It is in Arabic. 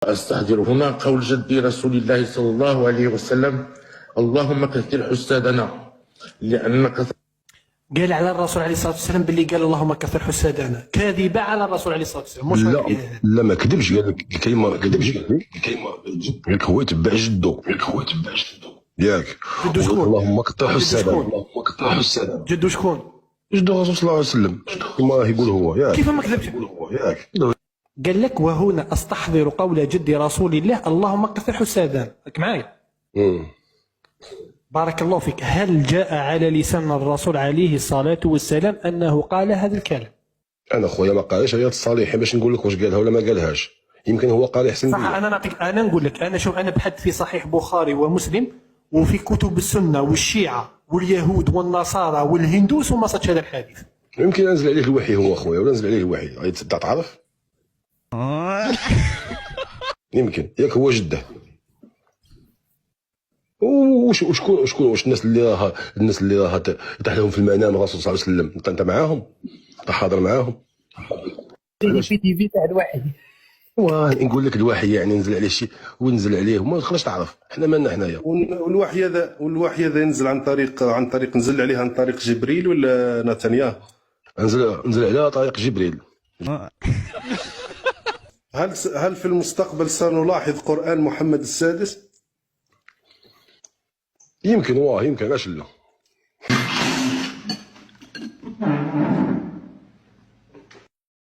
أستحضر هنا قول جد رسول الله صلى الله عليه وسلم: اللهم كثر حسادنا لأن كثر. قال على الرسول عليه الصلاه والسلام باللي قال اللهم كثر حسادنا، كاذبه على الرسول عليه الصلاه والسلام. مش لا لا ما كذبش، قال لك الكلمه ما كذبش، قال لك هو يتبع جدو، ياك جدو شكون؟ اللهم كثر حسادنا، اللهم كثر حسادنا. جدو شكون؟ جدو الرسول صلى الله عليه وسلم كما يقول هو، ياك كيف ما كذبش؟ ياك قال لك وهنا استحضر قول جد رسول الله اللهم كثر حسادنا. راك معايا؟ بارك الله فيك. هل جاء على لسان الرسول عليه الصلاة والسلام أنه قال هذا الكلام؟ انا خويا ما قالش هي الصالحين باش نقول لك واش قالها ولا ما قالهاش، يمكن هو قال يحسن صح. بيا. انا نقول لك، انا شوف، انا بحثت في صحيح بخاري ومسلم وفي كتب السنة والشيعة واليهود والنصارى والهندوس وما صدش هذا الحديث. يمكن انزل عليه الوحي هو خويا، ولا نزل عليه الوحي غادي تعرف. يمكن ياك هو جده. وشكون واش الناس اللي راها يطيح لهم في المنام الرسول صلى الله عليه وسلم، انت معاهم؟ انت حاضر معاهم؟ في تي في تاع الوحي. نقول لك الوحي يعني نزل عليه شيء ونزل عليه وما تخليش تعرف، احنا مالنا حنايا. والوحي هذا ينزل عن طريق نزل عليه عن طريق جبريل ولا نتنياهو؟ نزل عليه طريق جبريل. هل في المستقبل سنلاحظ قرآن محمد السادس؟ يمكن يمكن علاش لا.